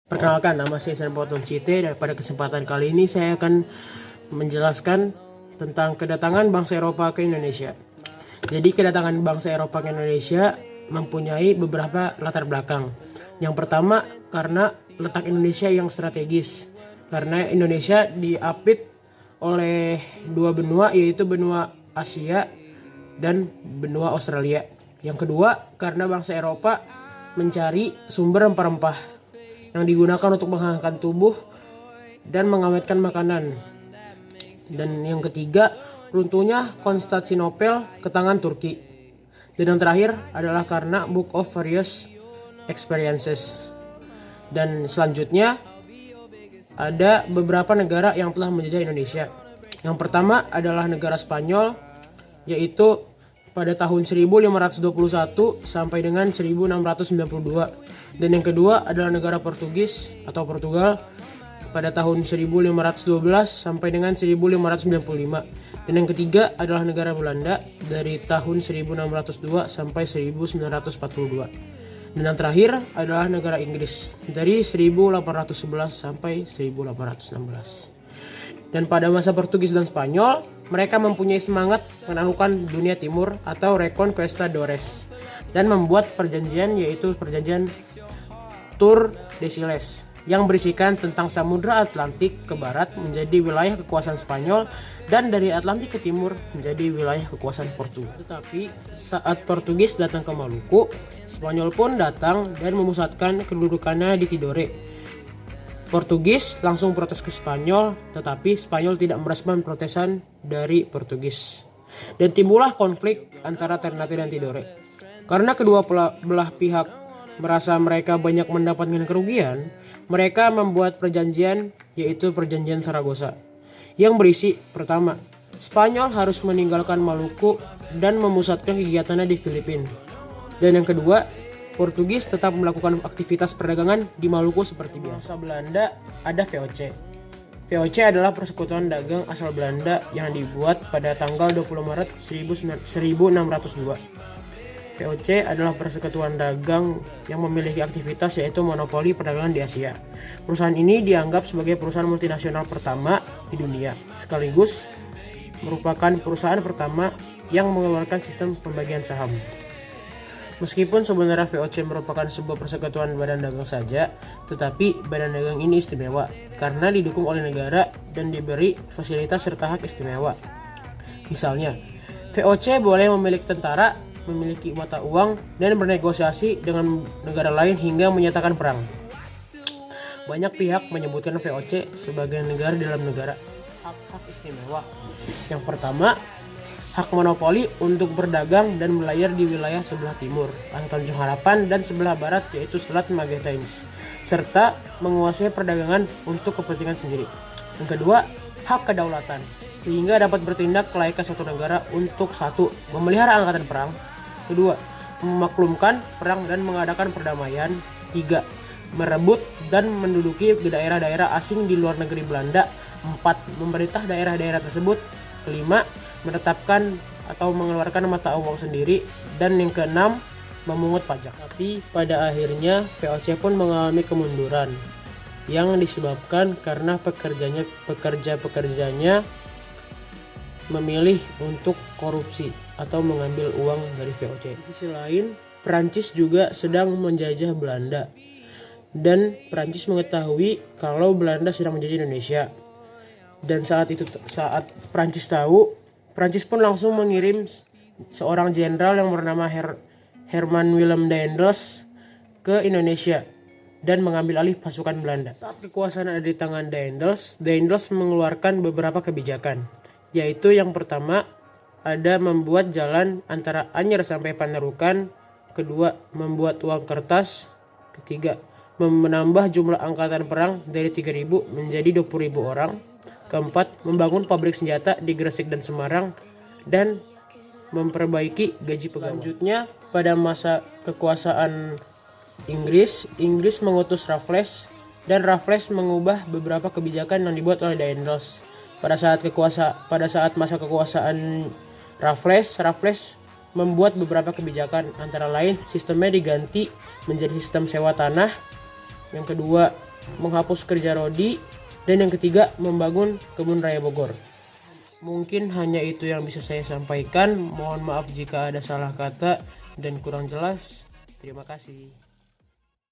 Perkenalkan, nama saya San Potong Cite dan pada kesempatan kali ini saya akan menjelaskan tentang kedatangan bangsa Eropa ke Indonesia. Jadi kedatangan bangsa Eropa ke Indonesia mempunyai beberapa latar belakang. Yang pertama karena letak Indonesia yang strategis. Karena Indonesia diapit oleh dua benua, yaitu benua Asia dan benua Australia. Yang kedua karena bangsa Eropa mencari sumber rempah-rempah yang digunakan untuk menghangatkan tubuh dan mengawetkan makanan. Dan yang ketiga, runtuhnya Konstantinopel ke tangan Turki. Dan yang terakhir adalah karena Book of Various Experiences. Dan selanjutnya ada beberapa negara yang telah menjajah Indonesia. Yang pertama adalah negara Spanyol, yaitu pada tahun 1521 sampai dengan 1692. Dan yang kedua adalah negara Portugis atau Portugal pada tahun 1512 sampai dengan 1595. Dan yang ketiga adalah negara Belanda dari tahun 1602 sampai 1942. Dan yang terakhir adalah negara Inggris dari 1811 sampai 1816. Dan pada masa Portugis dan Spanyol, mereka mempunyai semangat menaklukkan dunia timur atau Reconquistadores dan membuat perjanjian, yaitu perjanjian Tordesillas yang berisikan tentang Samudra Atlantik ke barat menjadi wilayah kekuasaan Spanyol dan dari Atlantik ke timur menjadi wilayah kekuasaan Portugis. Tetapi saat Portugis datang ke Maluku, Spanyol pun datang dan memusatkan kedudukannya di Tidore. Portugis langsung protes ke Spanyol, tetapi Spanyol tidak merespon protesan dari Portugis. Dan timbullah konflik antara Ternate dan Tidore. Karena kedua belah pihak merasa mereka banyak mendapatkan kerugian, mereka membuat perjanjian, yaitu perjanjian Saragossa, yang berisi pertama, Spanyol harus meninggalkan Maluku dan memusatkan kegiatannya di Filipina. Dan yang kedua, Portugis tetap melakukan aktivitas perdagangan di Maluku seperti biasa. Belanda ada VOC. VOC adalah persekutuan dagang asal Belanda yang dibuat pada tanggal 20 Maret 1602. VOC adalah persekutuan dagang yang memiliki aktivitas yaitu monopoli perdagangan di Asia. Perusahaan ini dianggap sebagai perusahaan multinasional pertama di dunia, sekaligus merupakan perusahaan pertama yang mengeluarkan sistem pembagian saham. Meskipun sebenarnya VOC merupakan sebuah persekutuan badan dagang saja, tetapi badan dagang ini istimewa karena didukung oleh negara dan diberi fasilitas serta hak istimewa. Misalnya, VOC boleh memiliki tentara, memiliki mata uang, dan bernegosiasi dengan negara lain hingga menyatakan perang. Banyak pihak menyebutkan VOC sebagai negara dalam negara. Hak-hak istimewa. Yang pertama, hak monopoli untuk berdagang dan berlayar di wilayah sebelah timur atau Tanjung Harapan dan sebelah barat yaitu Selat Magallanes, serta menguasai perdagangan untuk kepentingan sendiri. Yang kedua, hak kedaulatan, sehingga dapat bertindak layaknya suatu negara untuk satu, memelihara angkatan perang, kedua, memaklumkan perang dan mengadakan perdamaian, tiga, merebut dan menduduki daerah-daerah asing di luar negeri Belanda, empat, memerintah daerah-daerah tersebut, kelima, menetapkan atau mengeluarkan mata uang sendiri, dan yang keenam, memungut pajak. Tapi pada akhirnya VOC pun mengalami kemunduran yang disebabkan karena pekerja-pekerjanya memilih untuk korupsi atau mengambil uang dari VOC. Di sisi lain, Prancis juga sedang menjajah Belanda dan Prancis mengetahui kalau Belanda sedang menjajah Indonesia. Dan saat Prancis tahu, Prancis pun langsung mengirim seorang jenderal yang bernama Herman Willem Daendels ke Indonesia dan mengambil alih pasukan Belanda. Saat kekuasaan ada di tangan Daendels mengeluarkan beberapa kebijakan, yaitu yang pertama ada membuat jalan antara Anyer sampai Pandarukan, kedua membuat uang kertas, ketiga menambah jumlah angkatan perang dari 3.000 menjadi 20.000 orang, keempat, membangun pabrik senjata di Gresik dan Semarang, dan memperbaiki gaji pegawai. Selanjutnya, pada masa kekuasaan Inggris mengutus Raffles, dan Raffles mengubah beberapa kebijakan yang dibuat oleh Daendels. Pada saat masa kekuasaan Raffles membuat beberapa kebijakan, antara lain sistemnya diganti menjadi sistem sewa tanah. Yang kedua, menghapus kerja rodi, dan yang ketiga membangun kebun raya Bogor. Mungkin hanya itu yang bisa saya sampaikan. Mohon maaf jika ada salah kata dan kurang jelas. Terima kasih.